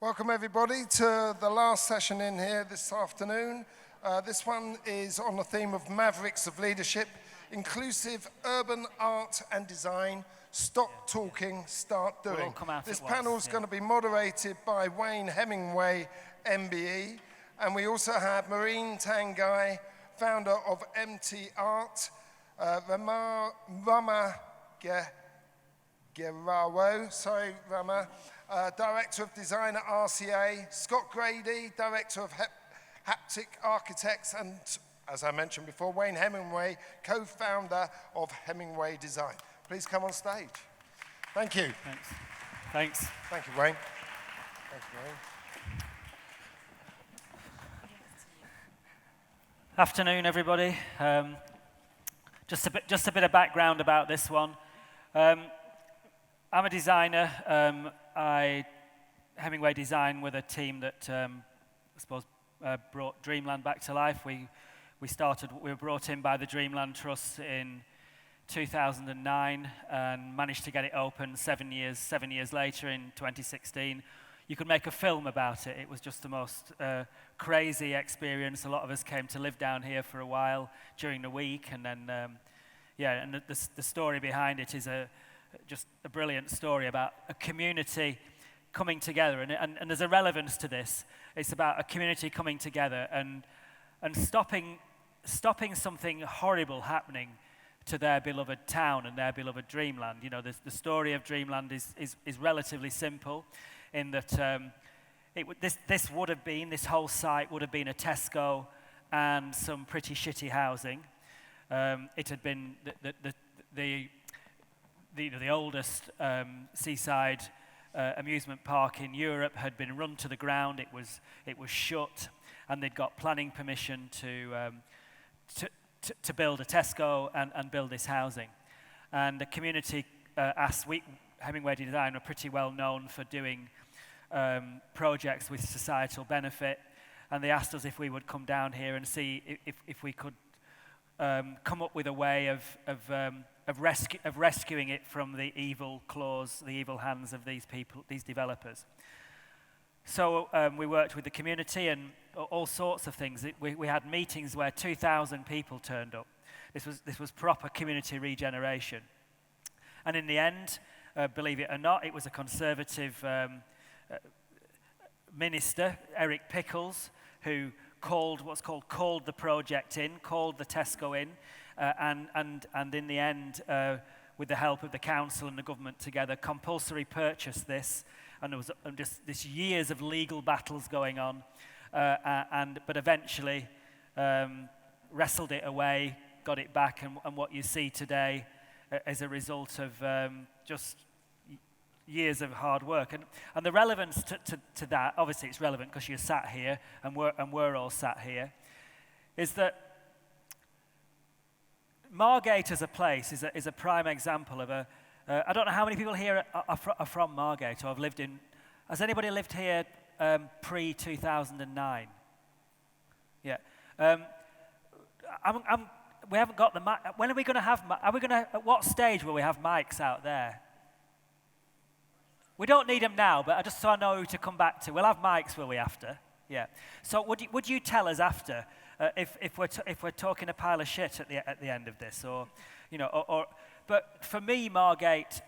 Welcome everybody to the last session in here this afternoon. This one is on the theme of Mavericks of Leadership, Inclusive Urban Art and Design, Stop Talking, Start Doing. This panel is going to be moderated by Wayne Hemingway MBE, and we also have Marine Tangai, founder of MT Art, Rama Gerawo, Director of Design at RCA, Scott Grady, Director of Haptic Architects, and, as I mentioned before, Wayne Hemingway, co-founder of HemingwayDesign. Please come on stage. Thank you. Thanks. Thank you, Wayne. Thank you, Wayne. Afternoon, everybody. Just a bit of background about this one. I'm a designer. I HemingwayDesign with a team that brought Dreamland back to life. We were brought in by the Dreamland Trust in 2009 and managed to get it open 7 years later in 2016. You could make a film about it. It was just the most crazy experience. A lot of us came to live down here for a while during the week, and then the story behind it is just a brilliant story about a community coming together, and there's a relevance to this. It's about a community coming together and stopping something horrible happening to their beloved town and their beloved Dreamland. You know, the story of Dreamland is relatively simple, in that this whole site would have been a Tesco and some pretty shitty housing. It had been the oldest seaside amusement park in Europe, had been run to the ground. It was shut, and they'd got planning permission to build a Tesco and build this housing. And the community asked. HemingwayDesign are pretty well known for doing projects with societal benefit, and they asked us if we would come down here and see if we could come up with a way of rescuing it from the evil claws, the evil hands of these people, these developers. So we worked with the community and all sorts of things. We had meetings where 2,000 people turned up. This was proper community regeneration. And in the end, believe it or not, it was a Conservative minister, Eric Pickles, who called the project in, called the Tesco in, and in the end, with the help of the council and the government together, compulsory purchased this, and there was just this years of legal battles going on, but eventually wrestled it away, got it back, and what you see today as a result of just years of hard work. And the relevance to that, obviously it's relevant because you're sat here and we're all sat here, is that Margate as a place is a prime example of I don't know how many people here are from Margate or have lived in. Has anybody lived here pre-2009? Yeah. We haven't got the mic. When are we going to have? At what stage will we have mics out there? We don't need them now, but just so I know who to come back to. We'll have mics, will we, after? Yeah. So would you tell us after if we're talking a pile of shit at the end of this, or you know, but for me, Margate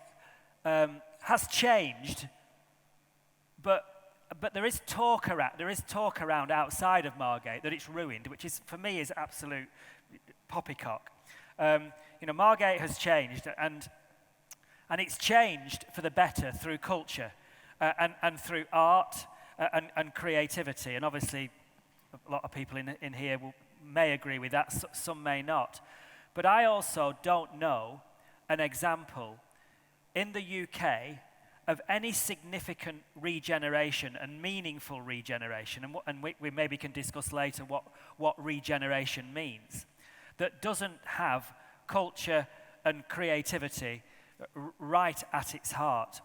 has changed, but there is talk around outside of Margate that it's ruined, which is for me is absolute poppycock. You know, Margate has changed, and it's changed for the better through culture and through art and creativity. And obviously, a lot of people in here may agree with that, some may not. But I also don't know an example in the UK of any significant regeneration and meaningful regeneration, and we maybe can discuss later what regeneration means, that doesn't have culture and creativity right at its heart.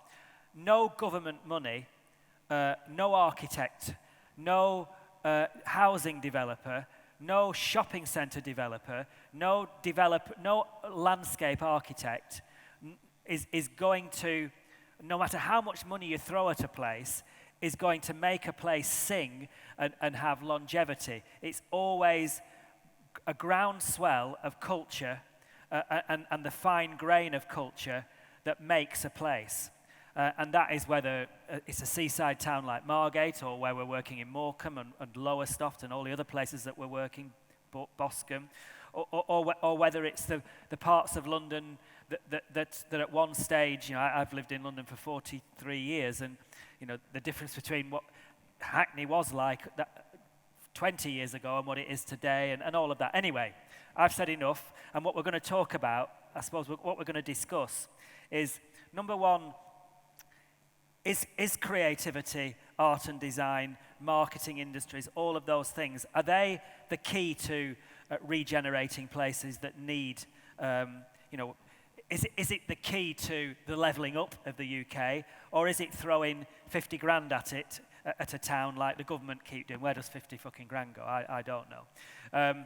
No government money, no architect, no housing developer, no shopping centre developer, no landscape architect is going to, no matter how much money you throw at a place, is going to make a place sing and have longevity. It's always a groundswell of culture and the fine grain of culture that makes a place. And that is whether it's a seaside town like Margate, or where we're working in Morecambe and Lowestoft and all the other places that we're working, Boscombe, or whether it's the parts of London that at one stage, I've lived in London for 43 years, and the difference between what Hackney was like 20 years ago and what it is today, and all of that. Anyway, I've said enough, and what we're going to talk about, I suppose what we're going to discuss is, number one, is creativity, art and design, marketing industries, all of those things, are they the key to regenerating places that need, is it the key to the levelling up of the UK, or is it throwing 50 grand at it at a town like the government keep doing? Where does 50 fucking grand go? I don't know.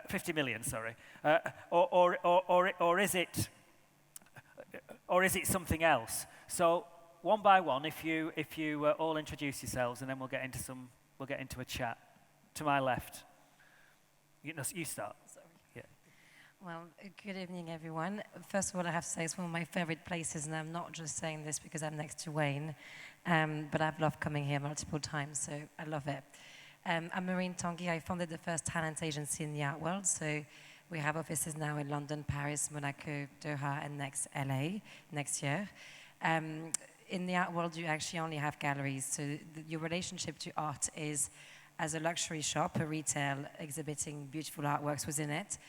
50 million, sorry. Or is it something else? So one by one, if you all introduce yourselves, and then we'll get into a chat. To my left, you start. Sorry. Yeah. Well, good evening, everyone. First of all, I have to say it's one of my favorite places, and I'm not just saying this because I'm next to Wayne, but I've loved coming here multiple times, so I love it. I'm Marine Tanguy. I founded the first talent agency in the art world, so we have offices now in London, Paris, Monaco, Doha, and next LA next year. In the art world, you actually only have galleries, so your relationship to art is as a luxury shop, a retail exhibiting beautiful artworks within it.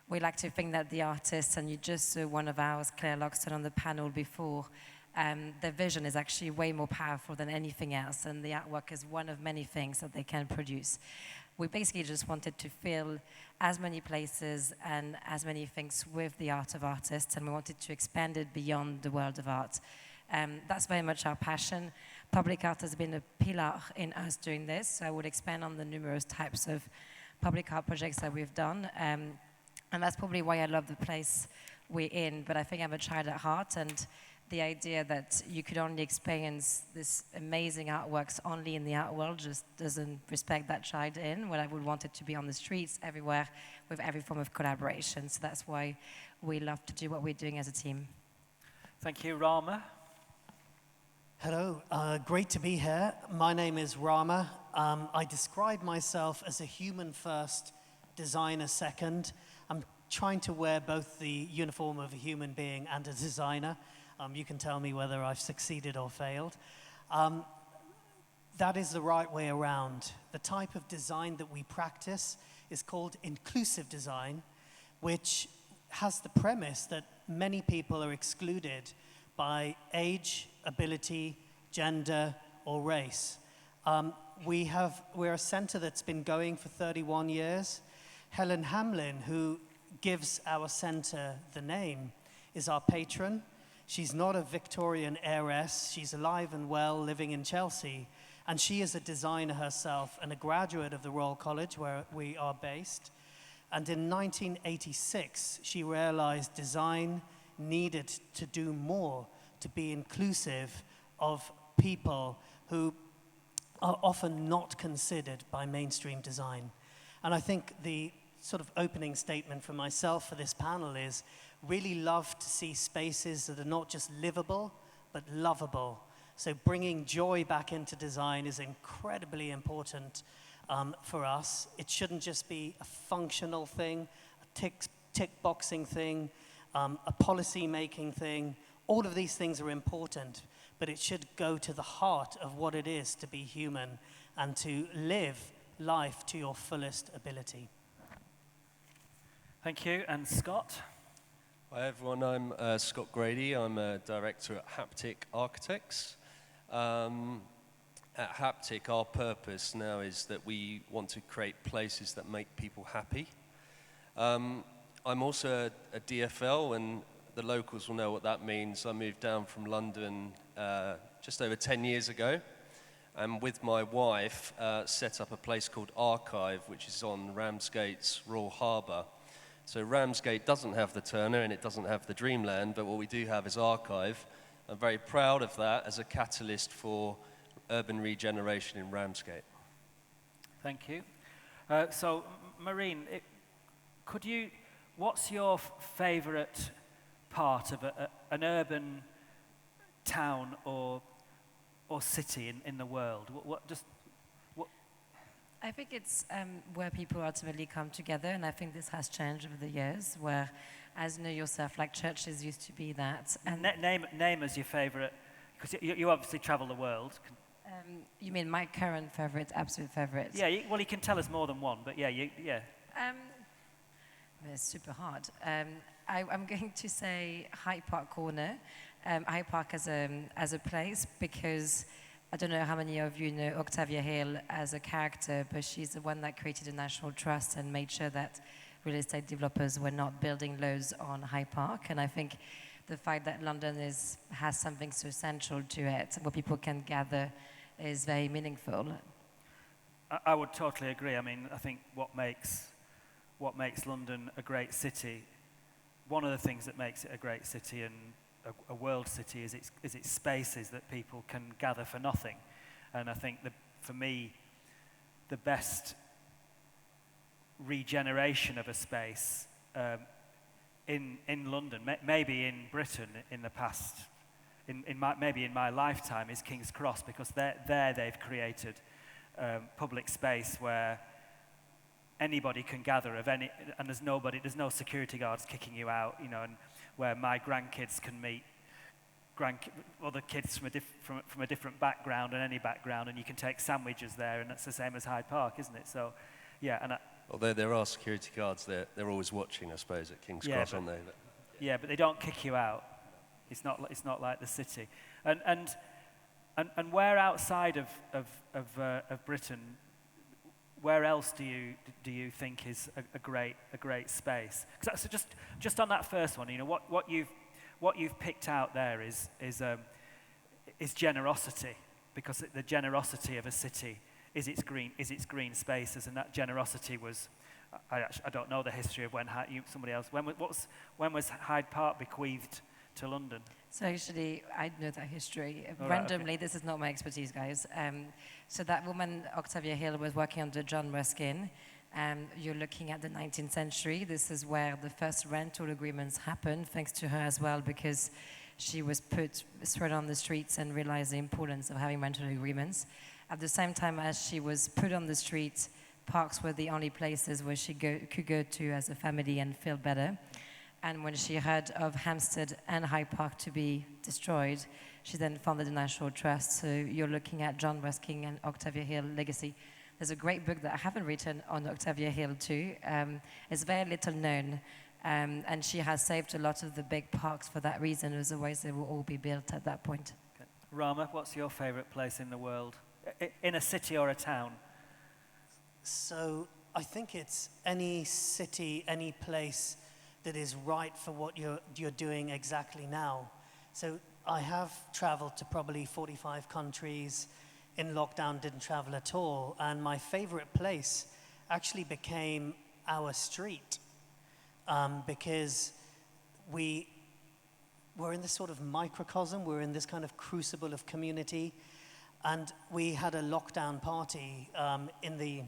We like to think that the artists, and you just saw one of ours, Claire Loxton, on the panel before, their vision is actually way more powerful than anything else, and the artwork is one of many things that they can produce. We basically just wanted to fill as many places and as many things with the art of artists, and we wanted to expand it beyond the world of art. That's very much our passion. Public art has been a pillar in us doing this, so I would expand on the numerous types of public art projects that we've done. And that's probably why I love the place we're in, but I think I'm a child at heart, and the idea that you could only experience this amazing artworks only in the art world just doesn't respect that child in. What I would want it to be on the streets, everywhere, with every form of collaboration. So that's why we love to do what we're doing as a team. Thank you, Rama. Hello, great to be here. My name is Rama. I describe myself as a human first, designer second. I'm trying to wear both the uniform of a human being and a designer. You can tell me whether I've succeeded or failed. That is the right way around. The type of design that we practice is called inclusive design, which has the premise that many people are excluded by age, ability, gender, or race. We're a center that's been going for 31 years. Helen Hamlin, who gives our center the name, is our patron. She's not a Victorian heiress. She's alive and well, living in Chelsea. And she is a designer herself and a graduate of the Royal College, where we are based. And in 1986, she realized design needed to do more to be inclusive of people who are often not considered by mainstream design. And I think the sort of opening statement for myself for this panel is really love to see spaces that are not just livable, but lovable. So bringing joy back into design is incredibly important for us. It shouldn't just be a functional thing, a tick boxing thing, a policy making thing. All of these things are important, but it should go to the heart of what it is to be human and to live life to your fullest ability. Thank you. And Scott? Hi everyone, I'm Scott Grady. I'm a director at Haptic Architects. At Haptic, our purpose now is that we want to create places that make people happy. I'm also a DFL, and the locals will know what that means. I moved down from London just over 10 years ago, and with my wife set up a place called Archive, which is on Ramsgate's Royal Harbour. So Ramsgate doesn't have the Turner and it doesn't have the Dreamland, but what we do have is Archive. I'm very proud of that as a catalyst for urban regeneration in Ramsgate. Thank you. So, Maureen, what's your favourite part of an urban town or city in the world? I think it's where people ultimately come together, and I think this has changed over the years, where, as you know yourself, like churches used to be that. And name as your favourite, because you obviously travel the world. you mean my current favorite, absolute favorite? Yeah, well, you can tell us more than one, but yeah. It's super hard. I'm going to say Hyde Park Corner, Hyde Park as a place, because I don't know how many of you know Octavia Hill as a character, but she's the one that created the National Trust and made sure that real estate developers were not building loads on Hyde Park. And I think the fact that London has something so central to it, where people can gather, is very meaningful. I would totally agree. I mean, I think what makes London a great city, one of the things that makes it a great city and a world city is its spaces that people can gather for nothing. And I think for me, the best regeneration of a space in London, maybe in Britain in the past, maybe in my lifetime, is King's Cross, because there they've created public space where anybody can gather and there's no security guards kicking you out, and where my grandkids can meet other kids from a different background and any background, and you can take sandwiches there, and that's the same as Hyde Park, isn't it? So, yeah, Although there are security guards, they're always watching, I suppose, at King's Cross, aren't they? Yeah, but they don't kick you out. It's not like the city. And where outside of Britain, where else do you think is a great space? So just on that first one, what you've picked out there is generosity, because the generosity of a city is its green spaces, and that generosity was, I don't know the history of when was Hyde Park bequeathed to London? So actually, I know that history. All Randomly, right, okay. This is not my expertise, guys. So that woman, Octavia Hill, was working under John Ruskin. You're looking at the 19th century. This is where the first rental agreements happened, thanks to her as well, because she was put straight on the streets and realized the importance of having rental agreements. At the same time as she was put on the streets, parks were the only places where she could go to as a family and feel better. And when she heard of Hampstead and Hyde Park to be destroyed, she then founded the National Trust. So you're looking at John Ruskin and Octavia Hill legacy. There's a great book that I haven't written on Octavia Hill too. It's very little known, and she has saved a lot of the big parks for that reason. Otherwise, they will all be built at that point. Okay. Rama, what's your favourite place in the world, in a city or a town? So I think it's any city, any place that is right for what you're doing exactly now. So I have traveled to probably 45 countries. In lockdown, didn't travel at all. And my favorite place actually became our street, because we're in this sort of microcosm, we're in this kind of crucible of community. And we had a lockdown party in the,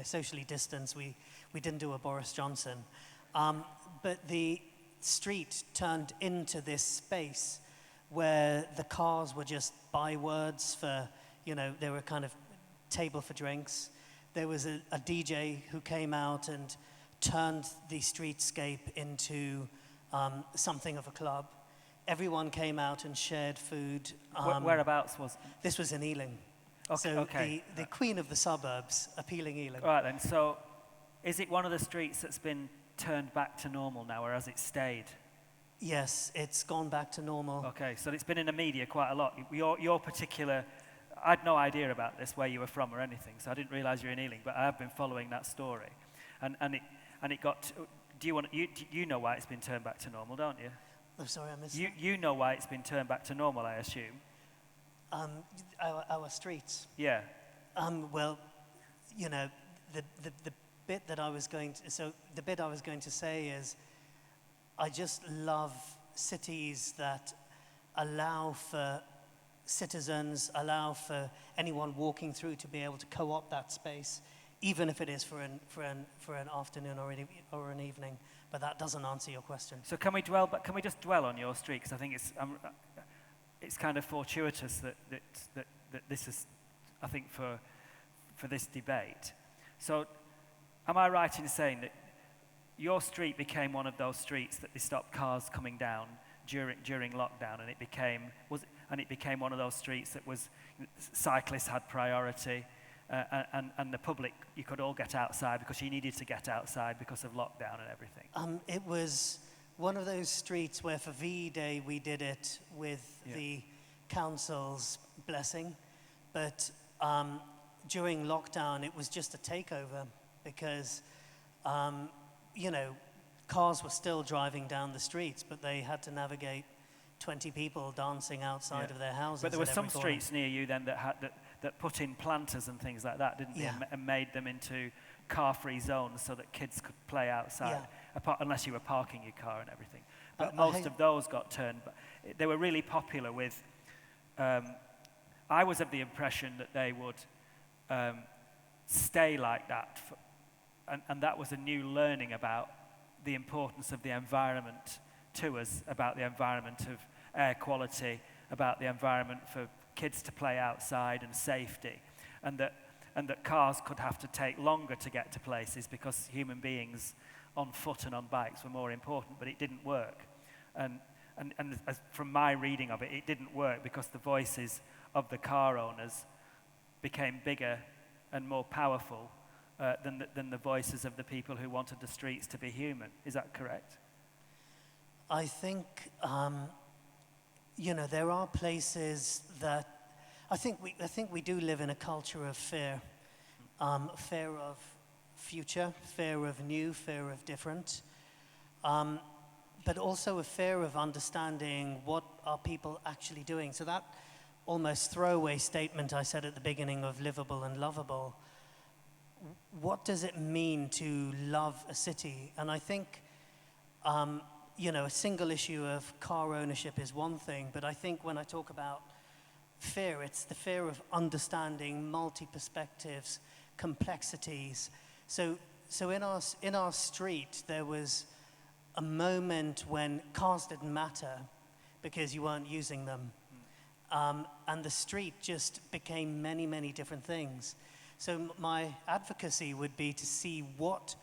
socially distanced. We didn't do a Boris Johnson. But the street turned into this space where the cars were just bywords for, they were kind of table for drinks. There was a DJ who came out and turned the streetscape into something of a club. Everyone came out and shared food. Whereabouts was it? This was in Ealing. Okay, So okay. the queen of the suburbs, appealing Ealing. All right then, so is it one of the streets that's been turned back to normal now, or has it stayed? Yes, it's gone back to normal. Okay, so it's been in the media quite a lot. Your particular, I had no idea about this, where you were from or anything, so I didn't realise you're in Ealing, but I have been following that story. And it got, you know why it's been turned back to normal, don't you? I'm sorry, I missed You know why it's been turned back to normal, I assume? our streets. Yeah. Well, the bit that I was going to say is, I just love cities that allow for citizens, allow for anyone walking through to be able to co-opt that space, even if it is for an afternoon or an evening. But that doesn't answer your question. So can we just dwell on your street? Because I think it's kind of fortuitous that this is, I think, for this debate. So am I right in saying that your street became one of those streets that they stopped cars coming down during lockdown, and it became one of those streets that was cyclists had priority, and the public, you could all get outside because you needed to get outside because of lockdown and everything? It was one of those streets where for VE Day we did it with the council's blessing, but during lockdown it was just a takeover because cars were still driving down the streets, but they had to navigate 20 people dancing outside of their houses. But there were some streets near you then that put in planters and things like that, didn't they? And made them into car-free zones so that kids could play outside, unless you were parking your car and everything. But most of those got turned. But they were really popular with... I was of the impression that they would stay like that. And that was a new learning about the importance of the environment to us, about the environment of air quality, about the environment for kids to play outside and safety, and that cars could have to take longer to get to places because human beings on foot and on bikes were more important, but it didn't work. And from my reading of it, it didn't work because the voices of the car owners became bigger and more powerful than the voices of the people who wanted the streets to be human. Is that correct? I think, there are places that I think we do live in a culture of fear, fear of future, fear of new, fear of different, but also a fear of understanding what are people actually doing. So that almost throwaway statement I said at the beginning of livable and lovable, what does it mean to love a city? And I think, a single issue of car ownership is one thing, but I think when I talk about fear, it's the fear of understanding multi-perspectives, complexities. So in our street, there was a moment when cars didn't matter because you weren't using them. And the street just became many, many different things. So my advocacy would be to see what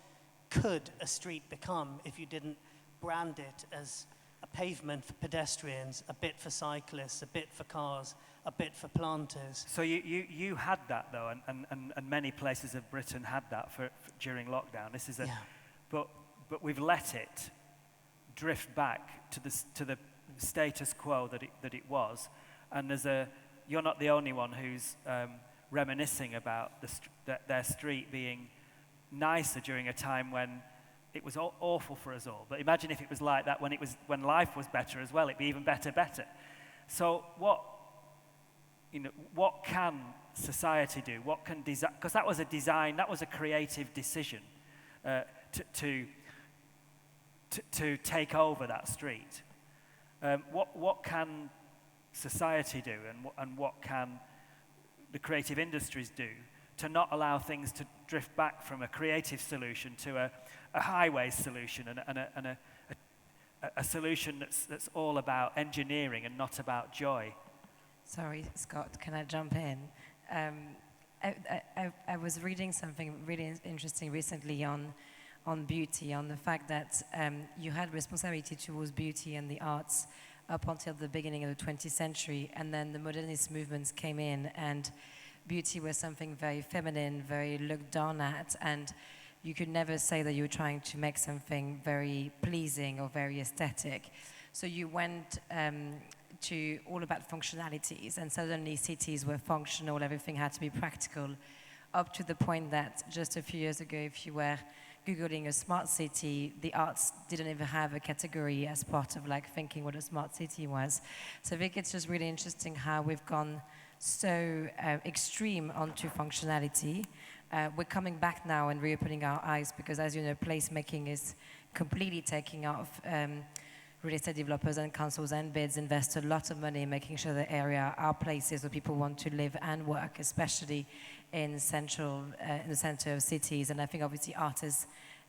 could a street become if you didn't brand it as a pavement for pedestrians, a bit for cyclists, a bit for cars, a bit for planters. So you had that though, and many places of Britain had that for during lockdown. This is but we've let it drift back to the status quo that it was, and you're not the only one who's reminiscing about their street being nicer during a time when it was awful for us all. But imagine if it was like that when life was better as well. It'd be even better. So what can society do? What can design? Because that was a creative decision to take over that street. What can society do, and what can the creative industries do to not allow things to drift back from a creative solution to a highway solution and a solution that's all about engineering and not about joy? Sorry, Scott, can I jump in? I was reading something really interesting recently on beauty, on the fact that you had responsibility towards beauty and the arts up until the beginning of the 20th century, and then the modernist movements came in, and beauty was something very feminine, very looked down at, and you could never say that you were trying to make something very pleasing or very aesthetic. So you went to all about functionalities, and suddenly cities were functional, everything had to be practical, up to the point that just a few years ago, if you were Googling a smart city, the arts didn't even have a category as part of thinking what a smart city was. So I think it's just really interesting how we've gone so extreme onto functionality. We're coming back now and reopening our eyes because, as you know, placemaking is completely taking off. real estate developers and councils and bids invest a lot of money in making sure the area are places where people want to live and work, especially in the center of cities. And I think obviously art is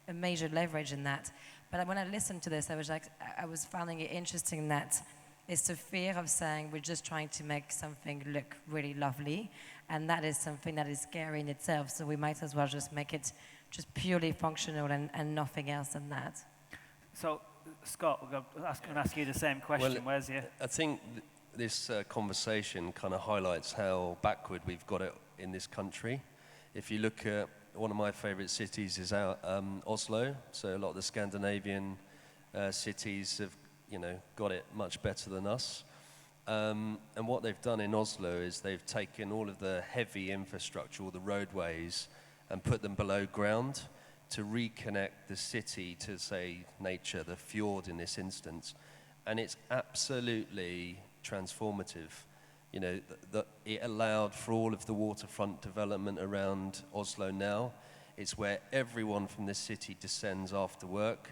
a major leverage in that. But when I listened to this, I was finding it interesting that it's the fear of saying we're just trying to make something look really lovely, and that is something that is scary in itself, so we might as well just make it just purely functional and nothing else than that. So, Scott, I'm going to ask you the same question. Well, Where's your... I think this conversation kind of highlights how backward we've got it in this country. If you look at one of my favorite cities is Oslo, so a lot of the Scandinavian cities have got it much better than us. And what they've done in Oslo is they've taken all of the heavy infrastructure, all the roadways, and put them below ground to reconnect the city to, say, nature, the fjord in this instance. And it's absolutely transformative. It allowed for all of the waterfront development around Oslo now. It's where everyone from the city descends after work.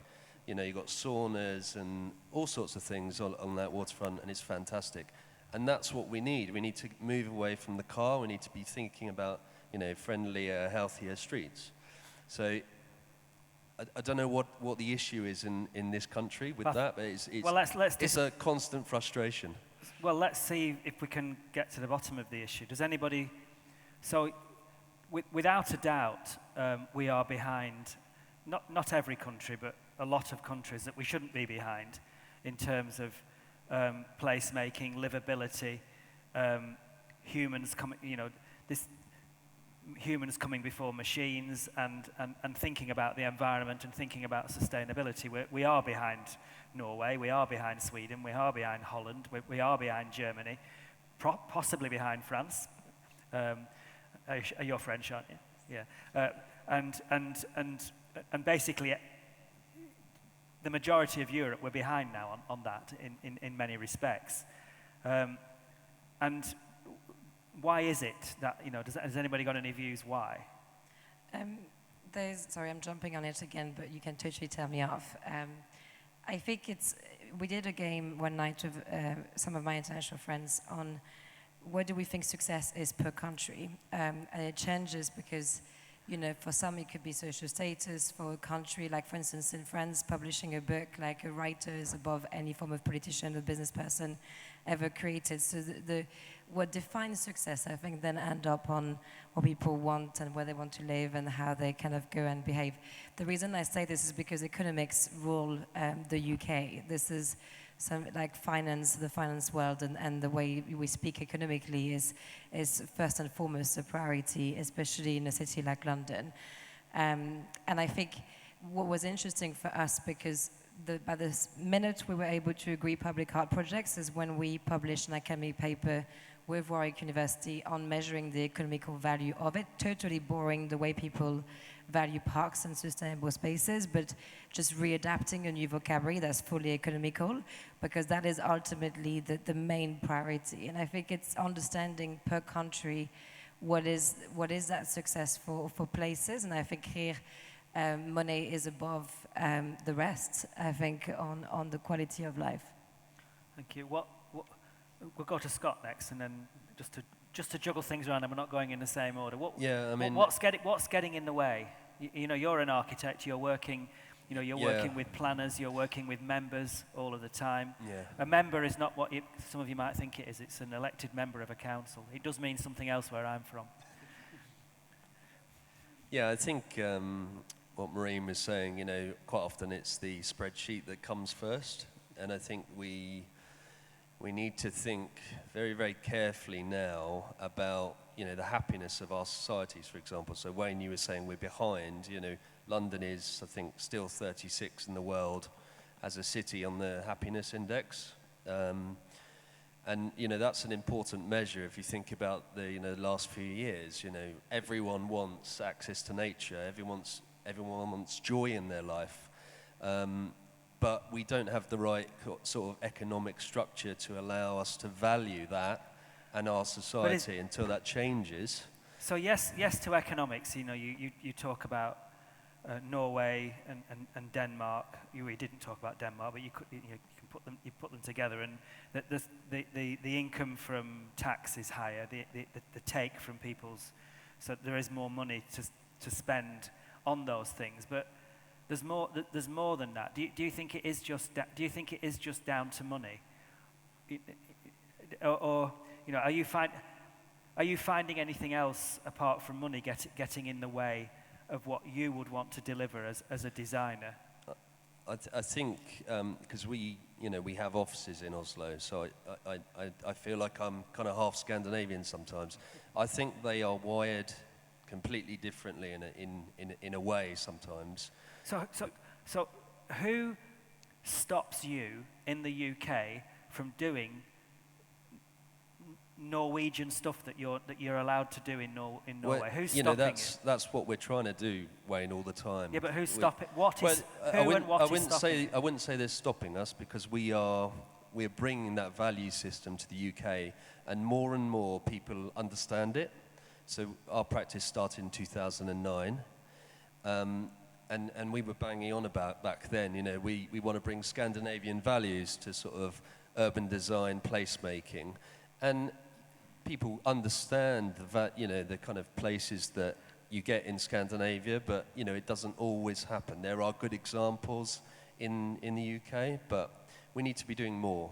You've got saunas and all sorts of things on that waterfront, and it's fantastic. And that's what we need. We need to move away from the car. We need to be thinking about, friendlier, healthier streets. So I don't know what the issue is in this country with that, but it's a constant frustration. Well, let's see if we can get to the bottom of the issue. Does anybody... So, without a doubt, we are behind, not every country, but a lot of countries that we shouldn't be behind in terms of placemaking, livability, humans coming before machines, and thinking about the environment and thinking about sustainability. We are behind Norway, we are behind Sweden, we are behind Holland, we are behind Germany, possibly behind France. You're French, aren't you? Yeah. And basically, the majority of Europe, we're behind now on that in many respects. And why is it that, has anybody got any views why? Sorry, I'm jumping on it again, but you can totally tell me off. I think we did a game one night with some of my international friends on what do we think success is per country. And it changes because, for some it could be social status. For a country, like for instance in France, publishing a book, like a writer is above any form of politician or business person ever created. So what defines success, I think, then end up on what people want and where they want to live and how they kind of go and behave. The reason I say this is because economics rule the UK. This is some like the finance world, and the way we speak economically is first and foremost a priority, especially in a city like London. And I think what was interesting for us, because by the minute we were able to agree public art projects, is when we published an academic paper with Warwick University on measuring the economical value of it, totally boring the way people value parks and sustainable spaces, but just readapting a new vocabulary that's fully economical, because that is ultimately the main priority. And I think it's understanding per country what is that success for places, and I think here money is above the rest, I think, on the quality of life. Thank you. We'll go to Scott next, and then just to juggle things around, and we're not going in the same order. What's getting in the way? You're an architect. You're working. Working with planners. You're working with members all of the time. Yeah. A member is not what some of you might think it is. It's an elected member of a council. It does mean something else where I'm from. Yeah, I think what Maureen was saying. Quite often it's the spreadsheet that comes first, and I think we need to think very, very carefully now about, the happiness of our societies, for example. So Wayne, you were saying we're behind. London is, I think, still 36 in the world as a city on the happiness index. And, that's an important measure if you think about the last few years. Everyone wants access to nature. Everyone wants joy in their life. But we don't have the right sort of economic structure to allow us to value that and our society until that changes. So yes to economics. You talk about Norway and Denmark. We didn't talk about Denmark, but you can put them together, and that the income from tax is higher, the take from people's, so there is more money to spend on those things. But there's more than that. Do you think it is just down to money, or are you finding anything else apart from money getting in the way of what you would want to deliver as a designer? I think because we have offices in Oslo, so I feel like I'm kind of half Scandinavian sometimes. I think they are wired completely differently in a way sometimes. So who stops you in the UK from doing Norwegian stuff that you're allowed to do in Norway? Well, Who's stopping you? That's what we're trying to do, Wayne, all the time. Yeah, but who's stopping? What is I stopping? I wouldn't say they're stopping us, because we're bringing that value system to the UK, and more people understand it. So our practice started in 2009, and we were banging on about back then. We want to bring Scandinavian values to sort of urban design, placemaking, and people understand the kind of places that you get in Scandinavia, but it doesn't always happen. There are good examples in the UK, but we need to be doing more.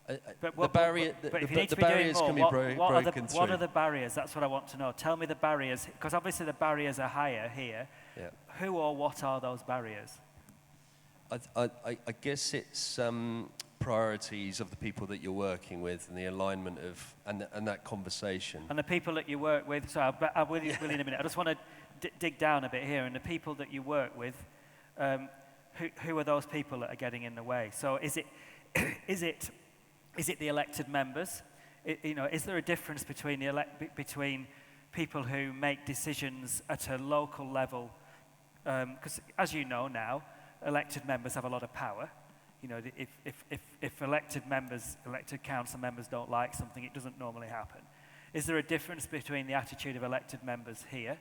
The barriers can be broken through. What are the barriers? That's what I want to know. Tell me the barriers, because obviously the barriers are higher here. Yeah. Who or what are those barriers? I guess it's priorities of the people that you're working with, and the alignment of and that conversation. And the people that you work with. So I'll will you in a minute. I just want to dig down a bit here. And the people that you work with, who are those people that are getting in the way? So is it the elected members? Is there a difference between between people who make decisions at a local level? Because as you know now, elected members have a lot of power. If elected council members don't like something, it doesn't normally happen. Is there a difference between the attitude of elected members here?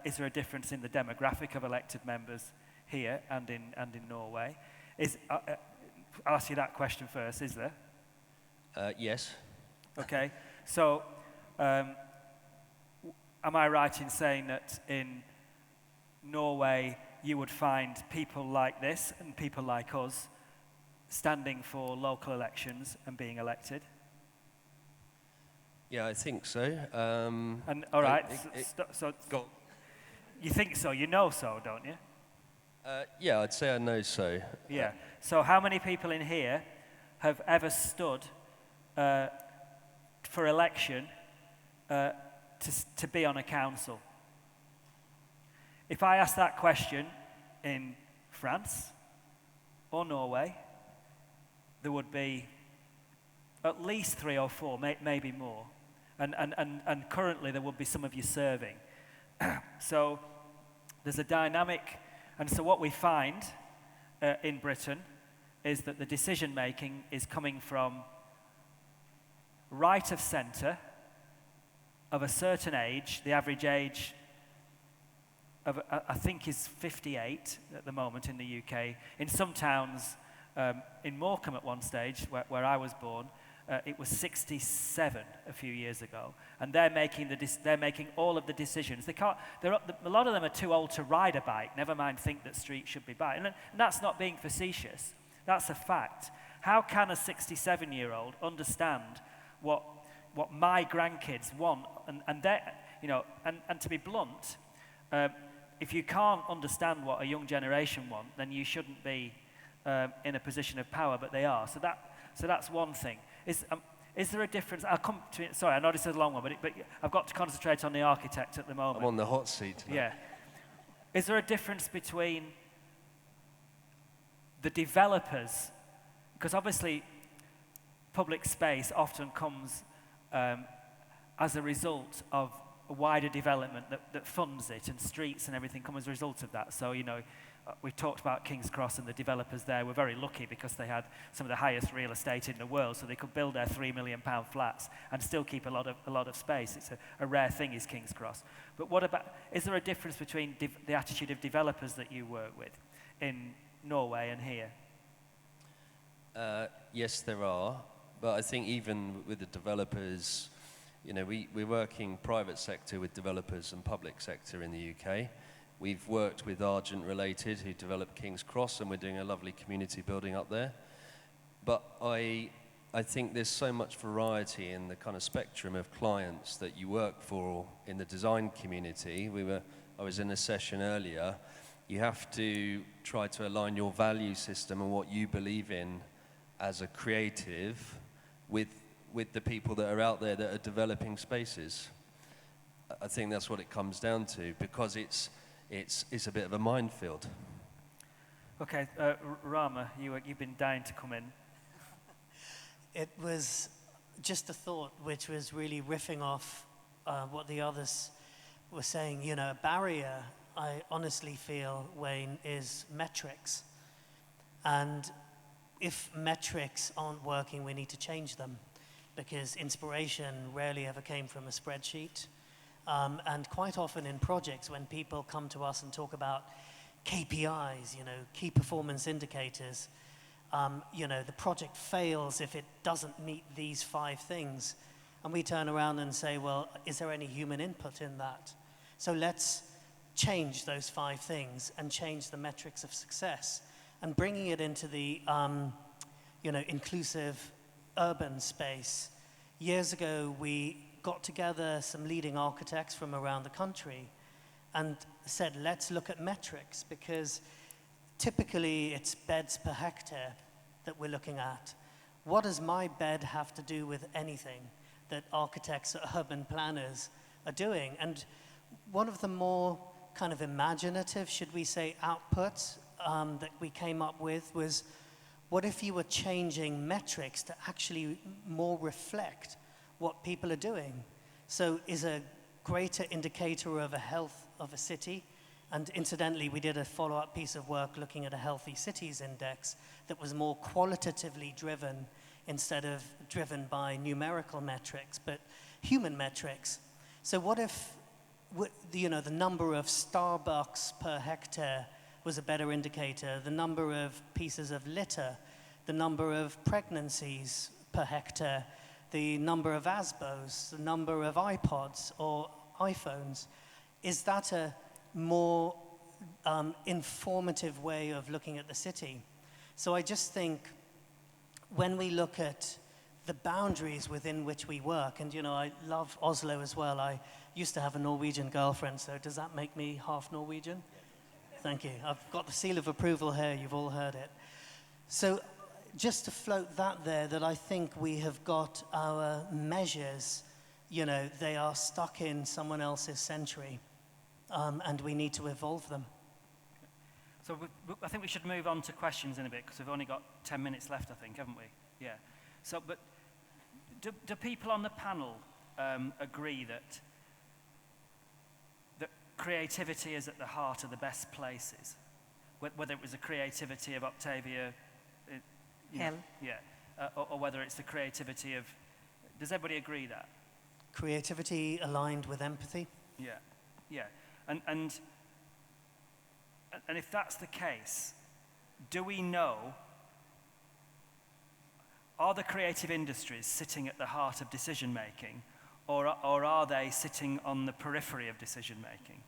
Is there a difference in the demographic of elected members here and in Norway? I'll ask you that question first. Is there? Yes. Okay. So, am I right in saying that in Norway you would find people like this and people like us standing for local elections and being elected? Yeah, I think so. And all right, so you think so? You know so, don't you? Yeah, I'd say I know so. Yeah. So how many people in here have ever stood for election to be on a council? If I ask that question in France or Norway, there would be at least 3 or 4, maybe more. And currently there would be some of you serving. So there's a dynamic, and so what we find in Britain is that the decision making is coming from right of centre of a certain age. The average age of, I think, is 58 at the moment in the UK. In some towns, in Morecambe at one stage, where I was born, it was 67 a few years ago, and they're making all of the decisions. They can't. A lot of them are too old to ride a bike. Never mind think that streets should be biked. And that's not being facetious. That's a fact. How can a 67-year-old understand what my grandkids want? And to be blunt, if you can't understand what a young generation want, then you shouldn't be in a position of power. But they are. So that's one thing. Is there a difference? I'll come to it. Sorry, I know this is a long one, but I've got to concentrate on the architect at the moment. I'm on the hot seat tonight. Yeah. Is there a difference between the developers? Because obviously, public space often comes as a result of a wider development that funds it, and streets and everything come as a result of that. So, we talked about King's Cross, and the developers there were very lucky because they had some of the highest real estate in the world, so they could build their £3 million flats and still keep a lot of space. It's a rare thing, is King's Cross. But what about, is there a difference between the attitude of developers that you work with in Norway and here? Yes, there are, but I think even with the developers, you know, we're working private sector with developers and public sector in the UK. We've worked with Argent Related, who developed King's Cross, and we're doing a lovely community building up there. But I think there's so much variety in the kind of spectrum of clients that you work for in the design community. I was in a session earlier. You have to try to align your value system and what you believe in as a creative with the people that are out there that are developing spaces. I think that's what it comes down to, because it's a bit of a minefield. Okay, Rama, you've been dying to come in. It was just a thought which was really riffing off what the others were saying. You know, a barrier, I honestly feel, Wayne, is metrics. And if metrics aren't working, we need to change them, because inspiration rarely ever came from a spreadsheet. And quite often in projects, when people come to us and talk about KPIs, you know, key performance indicators, you know, the project fails if it doesn't meet these 5 things. And we turn around and say, well, is there any human input in that? So let's change those 5 things and change the metrics of success. And bringing it into the, you know, inclusive urban space. Years ago, we got together some leading architects from around the country and said, let's look at metrics, because typically it's beds per hectare that we're looking at. What does my bed have to do with anything that architects or urban planners are doing? And one of the more kind of imaginative, should we say, outputs that we came up with was, what if you were changing metrics to actually more reflect what people are doing? So is a greater indicator of a health of a city? And incidentally, we did a follow-up piece of work looking at a Healthy Cities Index that was more qualitatively driven instead of driven by numerical metrics, but human metrics. So what if, you know, the number of Starbucks per hectare was a better indicator, the number of pieces of litter, the number of pregnancies per hectare, the number of ASBOs, the number of iPods or iPhones? Is that a more informative way of looking at the city? So I just think when we look at the boundaries within which we work, and you know, I love Oslo as well. I used to have a Norwegian girlfriend, so does that make me half Norwegian? Thank you. I've got the seal of approval here, you've all heard it. So just to float that there, that I think we have got our measures, you know, they are stuck in someone else's century, and we need to evolve them. So I think we should move on to questions in a bit, because we've only got 10 minutes left, I think, haven't we? Yeah. So, but do people on the panel agree that creativity is at the heart of the best places? Whether it was the creativity of Octavia, Hell. Yeah, or whether it's the creativity of, does everybody agree that? Creativity aligned with empathy? Yeah, yeah. And if that's the case, do we know, are the creative industries sitting at the heart of decision making, or are they sitting on the periphery of decision making?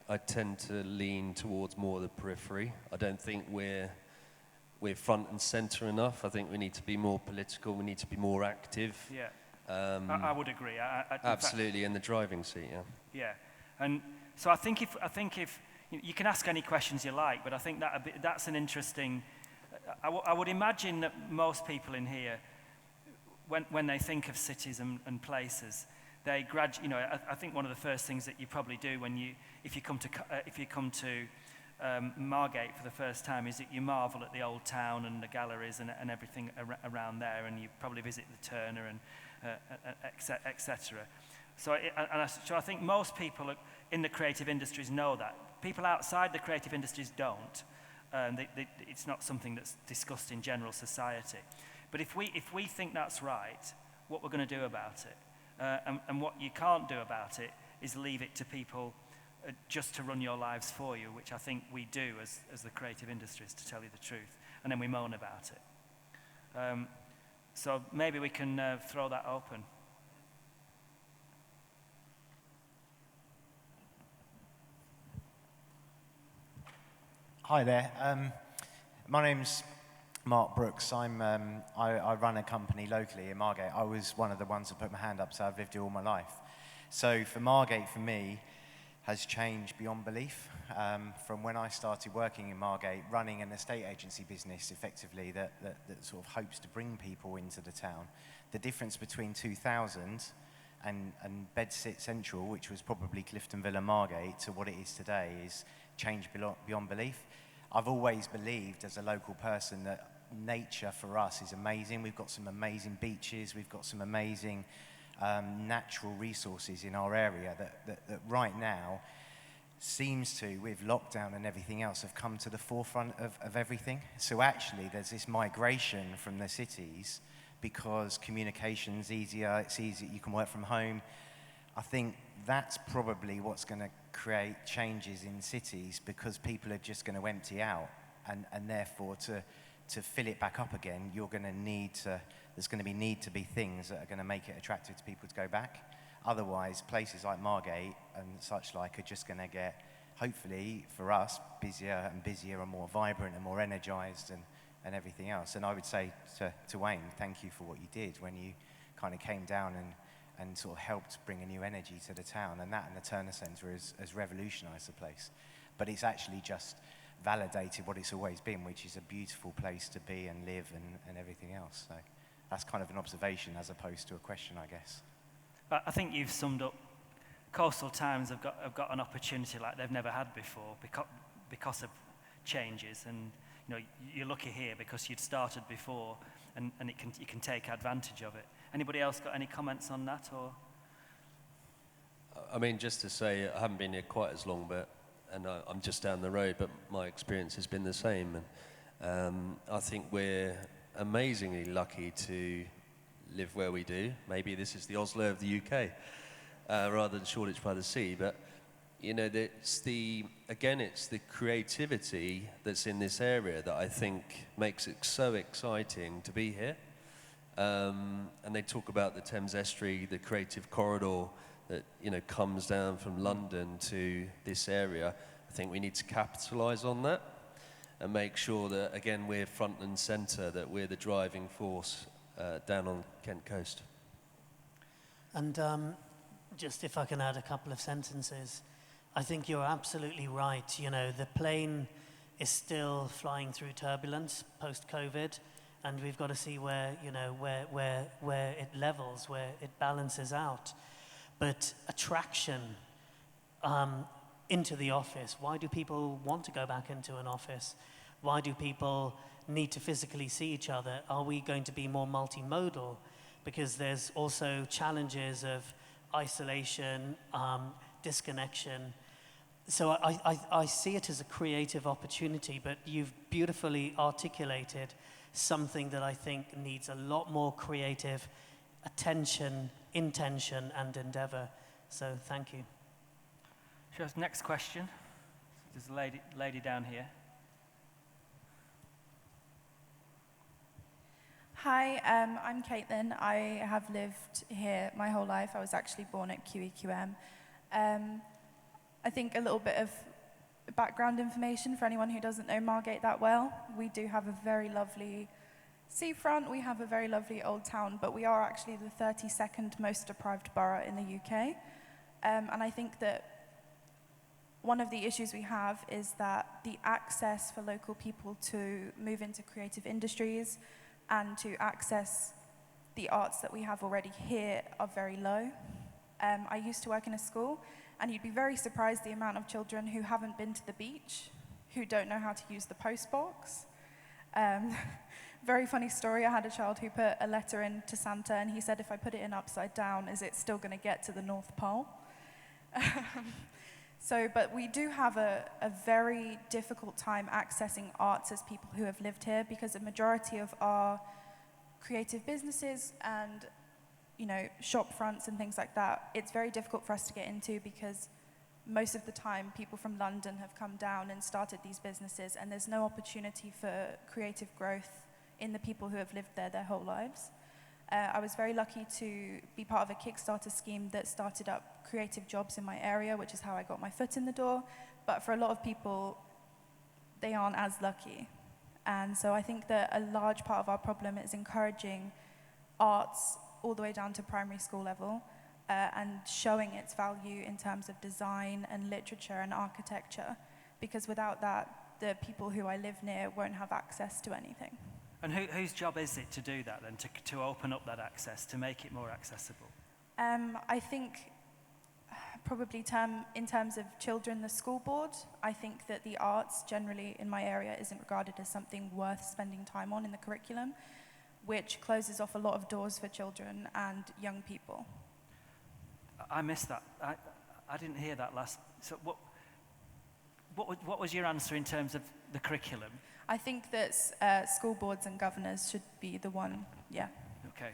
I tend to lean towards more the periphery. I don't think we're front and center enough. I think we need to be more political. We need to be more active. Yeah, I would agree. Absolutely, in the driving seat. Yeah. Yeah, and so I think if you can ask any questions you like, but I think that's an interesting. I would imagine that most people in here, when they think of cities and places, they I think one of the first things that you probably do if you come to Margate for the first time is that you marvel at the old town and the galleries and everything around there, and you probably visit the Turner and etc. So I think most people in the creative industries know that. People outside the creative industries don't. It's not something that's discussed in general society. But if we think that's right, what we're going to do about it, and what you can't do about it, is leave it to people just to run your lives for you, which I think we do as the creative industries, to tell you the truth, and then we moan about it. So maybe we can throw that open. Hi there. My name's Mark Brooks. I run a company locally in Margate. I was one of the ones that put my hand up, so I've lived here all my life. So for Margate, for me, has changed beyond belief. From when I started working in Margate, running an estate agency business effectively that sort of hopes to bring people into the town. The difference between 2000 and Bedsit Central, which was probably Clifton Villa Margate, to what it is today is changed beyond belief. I've always believed as a local person that nature for us is amazing. We've got some amazing beaches, we've got some amazing natural resources in our area that right now seems to, with lockdown and everything else, have come to the forefront of everything. So actually there's this migration from the cities because communication's easier, it's easy, you can work from home. I think that's probably what's going to create changes in cities, because people are just going to empty out, and therefore to fill it back up again, you're going to there's going to need to be things that are going to make it attractive to people to go back. Otherwise, places like Margate and such like are just going to get, hopefully for us, busier and busier and more vibrant and more energized and everything else. And I would say to Wayne, thank you for what you did when you kind of came down and sort of helped bring a new energy to the town, and that and the Turner Centre has revolutionised the place. But it's actually just validated what it's always been, which is a beautiful place to be and live and everything else. So that's kind of an observation as opposed to a question, I guess. I think you've summed up. Coastal towns have got an opportunity like they've never had before because of changes, and you know, you're lucky here because you'd started before, and you can take advantage of it. Anybody else got any comments on that? Or I mean, just to say, I haven't been here quite as long, and I'm just down the road, but my experience has been the same. And I think we're amazingly lucky to live where we do. Maybe this is the Oslo of the UK, rather than Shoreditch by the Sea. But you know, it's the creativity that's in this area that I think makes it so exciting to be here. And they talk about the Thames Estuary, the creative corridor that, you know, comes down from London to this area. I think we need to capitalise on that and make sure that, again, we're front and centre, that we're the driving force down on Kent coast. And just if I can add a couple of sentences, I think you're absolutely right. You know, the plane is still flying through turbulence post-COVID, and we've got to see where it levels, where it balances out. But attraction into the office, why do people want to go back into an office? Why do people need to physically see each other? Are we going to be more multimodal? Because there's also challenges of isolation, disconnection. So I see it as a creative opportunity, but you've beautifully articulated something that I think needs a lot more creative attention, intention, and endeavour. So thank you. Sure. Next question. There's a lady down here. Hi, I'm Caitlin. I have lived here my whole life. I was actually born at QEQM. I think a little bit of background information for anyone who doesn't know Margate that well. We do have a very lovely seafront, we have a very lovely old town, but we are actually the 32nd most deprived borough in the UK. And I think that one of the issues we have is that the access for local people to move into creative industries and to access the arts that we have already here are very low. I used to work in a school, and you'd be very surprised the amount of children who haven't been to the beach, who don't know how to use the post box. Very funny story, I had a child who put a letter in to Santa, and he said, if I put it in upside down, is it still going to get to the North Pole? But we do have a very difficult time accessing arts as people who have lived here, because a majority of our creative businesses and, you know, shop fronts and things like that, it's very difficult for us to get into because most of the time people from London have come down and started these businesses, and there's no opportunity for creative growth in the people who have lived there their whole lives. I was very lucky to be part of a Kickstarter scheme that started up creative jobs in my area, which is how I got my foot in the door. But for a lot of people, they aren't as lucky. And so I think that a large part of our problem is encouraging arts all the way down to primary school level, and showing its value in terms of design and literature and architecture. Because without that, the people who I live near won't have access to anything. And whose job is it to do that then, to open up that access, to make it more accessible? I think probably in terms of children, the school board. I think that the arts generally in my area isn't regarded as something worth spending time on in the curriculum, which closes off a lot of doors for children and young people. I missed that. I didn't hear that last. So what was your answer in terms of the curriculum? I think that school boards and governors should be the one, yeah. Okay.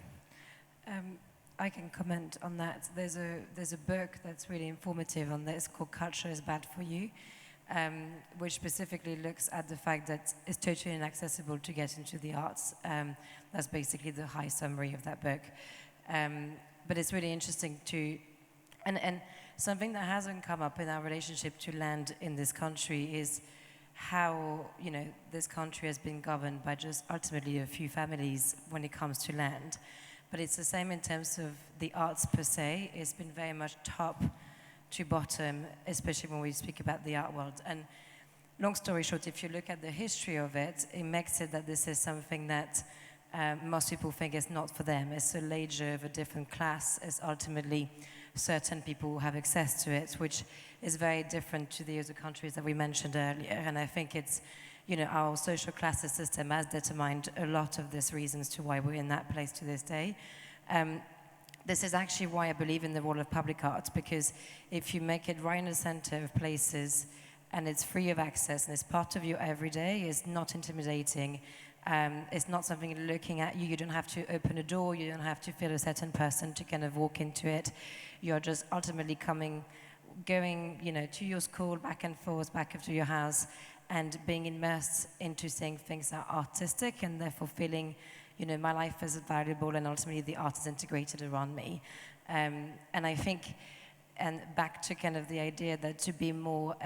I can comment on that. There's a book that's really informative on this called Culture is Bad for You, which specifically looks at the fact that it's totally inaccessible to get into the arts. That's basically the high summary of that book. But it's really interesting to, and something that hasn't come up in our relationship to land in this country is how, you know, this country has been governed by just ultimately a few families when it comes to land. But it's the same in terms of the arts per se. It's been very much top to bottom, especially when we speak about the art world. And long story short, if you look at the history of it, it makes it that this is something that most people think is not for them. It's a ledger of a different class. It's ultimately certain people who have access to it, which is very different to the other countries that we mentioned earlier. And I think it's, you know, our social class system has determined a lot of these reasons to why we're in that place to this day. This is actually why I believe in the role of public art, because if you make it right in the center of places and it's free of access and it's part of your everyday, it's not intimidating, it's not something looking at you, you don't have to open a door, you don't have to feel a certain person to kind of walk into it. You're just ultimately going, you know, to your school, back and forth, back up to your house, and being immersed into seeing things that are artistic and therefore feeling, you know, my life is valuable and ultimately the art is integrated around me. And I think, and back to kind of the idea that to be more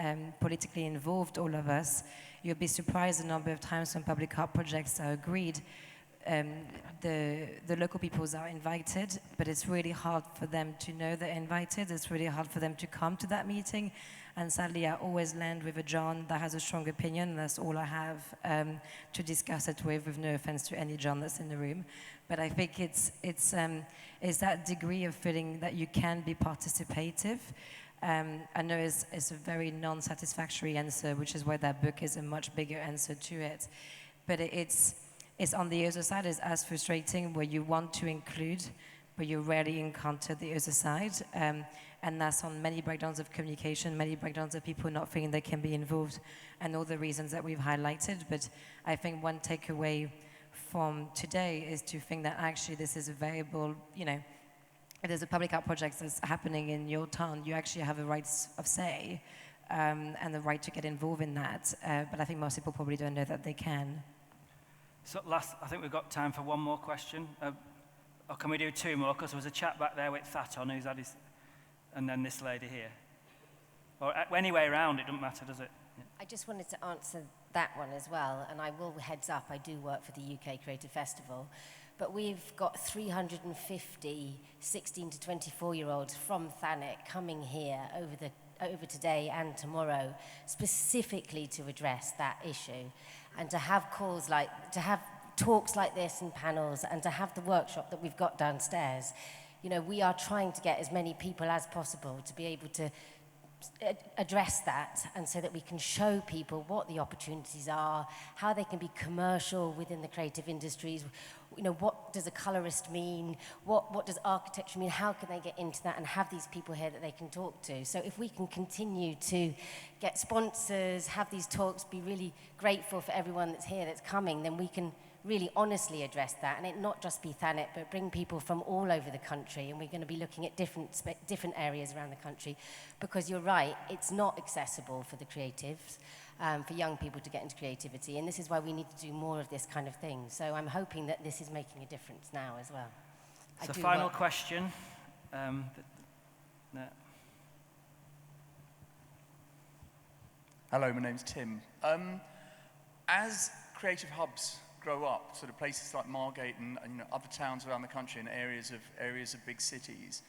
politically involved, all of us, you'll be surprised the number of times when public art projects are agreed, the local peoples are invited, but it's really hard for them to know they're invited. It's really hard for them to come to that meeting. And sadly, I always land with a John that has a strong opinion. That's all I have to discuss it with no offense to any John that's in the room. But I think it's that degree of feeling that you can be participative. I know it's a very non-satisfactory answer, which is why that book is a much bigger answer to it. But it's on the other side is as frustrating, where you want to include, but you rarely encounter the other side. And that's on many breakdowns of communication, many breakdowns of people not feeling they can be involved, and all the reasons that we've highlighted. But I think one takeaway from today is to think that actually this is a variable, you know, if there's a public art project that's happening in your town, you actually have a right of say and the right to get involved in that. But I think most people probably don't know that they can. So I think we've got time for one more question. Or can we do two more? Because there was a chap back there with that on who's had his, and then this lady here. Or any way around, it doesn't matter, does it? Yeah. I just wanted to answer that one as well, and I will heads up, I do work for the UK Creative Festival, but we've got 350 16 to 24-year-olds from Thanet coming here over today and tomorrow, specifically to address that issue, and to have talks like this and panels, and to have the workshop that we've got downstairs. You know, we are trying to get as many people as possible to be able to address that, and so that we can show people what the opportunities are, how they can be commercial within the creative industries. You know, what does a colorist mean? What does architecture mean? How can they get into that and have these people here that they can talk to? So if we can continue to get sponsors, have these talks, be really grateful for everyone that's here, that's coming, then we can really honestly address that, and it not just be Thanet, but bring people from all over the country, and we're going to be looking at different areas around the country, because you're right, it's not accessible for the creatives, for young people to get into creativity, and this is why we need to do more of this kind of thing. So I'm hoping that this is making a difference now as well. So final question. No. Hello, my name's Tim. As creative hubs grow up, sort of places like Margate and other towns around the country and areas of big cities,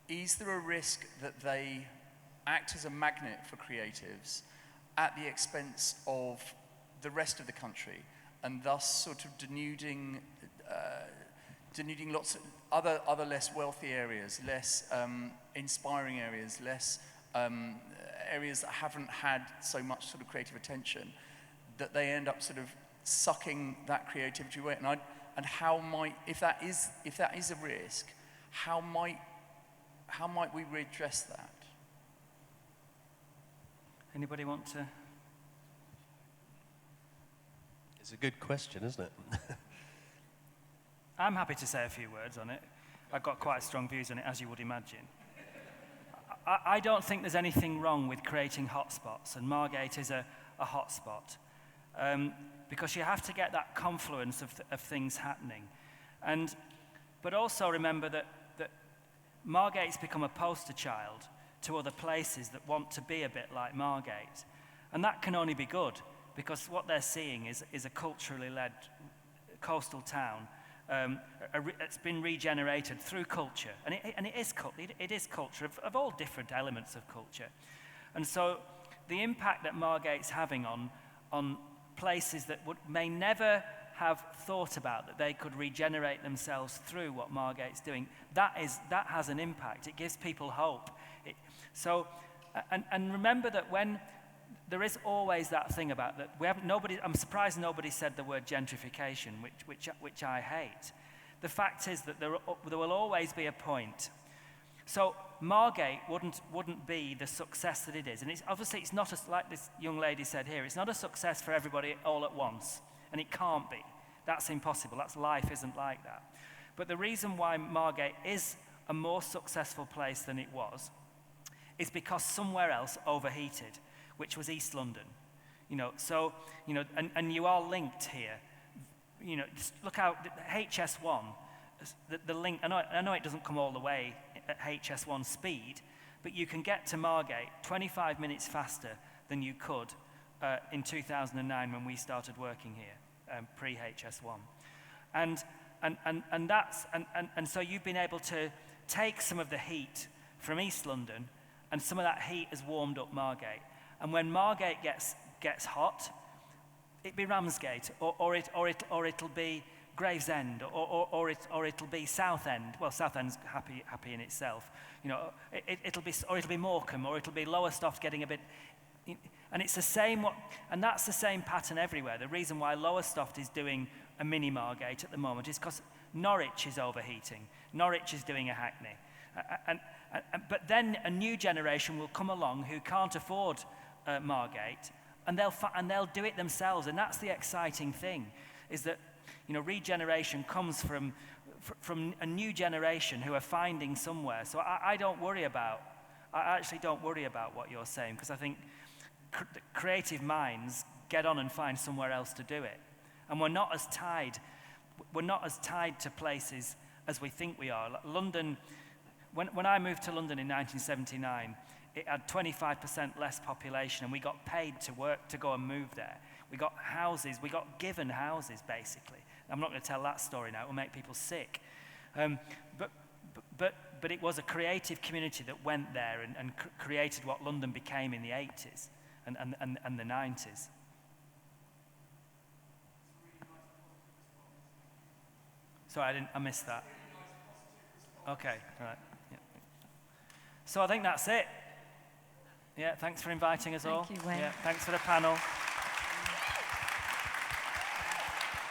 is there a risk that they act as a magnet for creatives at the expense of the rest of the country, and thus sort of denuding lots of other less wealthy areas, less inspiring areas, less areas that haven't had so much sort of creative attention, that they end up sort of sucking that creativity away? And how might, if that is a risk, how might we redress that? Anybody want to? It's a good question, isn't it? I'm happy to say a few words on it. I've got quite strong views on it, as you would imagine. I don't think there's anything wrong with creating hotspots, and Margate is a hotspot, because you have to get that confluence of things happening. But also remember that Margate's become a poster child to other places that want to be a bit like Margate. And that can only be good, because what they're seeing is a culturally led coastal town. It's been regenerated through culture, and it is culture of all different elements of culture. And so the impact that Margate's having on places that may never have thought about that they could regenerate themselves through what Margate's doing, that has an impact. It gives people hope. And remember that when there is always that thing about that I'm surprised nobody said the word gentrification, which I hate. The fact is that there will always be a point. So Margate wouldn't be the success that it is, and it's not like this young lady said here. It's not a success for everybody all at once, and it can't be. That's impossible. Life isn't like that. But the reason why Margate is a more successful place than it was is because somewhere else overheated, which was East London. And you are linked here. Just look out, HS1, the link, I know it doesn't come all the way at HS1 speed, but you can get to Margate 25 minutes faster than you could in 2009 when we started working here, pre-HS1. And so you've been able to take some of the heat from East London, and some of that heat has warmed up Margate. And when Margate gets hot, it'll be Ramsgate, or it'll be Gravesend, or it'll be Southend. Well, Southend's happy in itself. It'll be Morecambe, or it'll be Lowestoft getting a bit. And it's the same. And that's the same pattern everywhere. The reason why Lowestoft is doing a mini Margate at the moment is because Norwich is overheating. Norwich is doing a Hackney. But then a new generation will come along who can't afford Margate, and they'll do it themselves. And that's the exciting thing, is that regeneration comes from a new generation who are finding somewhere. So I actually don't worry about what you're saying, because I think creative minds get on and find somewhere else to do it. And we're not as tied to places as we think we are. Like London, when I moved to London in 1979, it had 25% less population, and we got paid to work to go and move there. We got houses, we got given houses, basically. I'm not going to tell that story now, it will make people sick. But it was a creative community that went there and created what London became in the 80s and the 90s. Sorry, I missed that. Okay, right. Yeah. So I think that's it. Yeah, thanks for inviting us all. Thank you, Wayne. Yeah, thanks for the panel.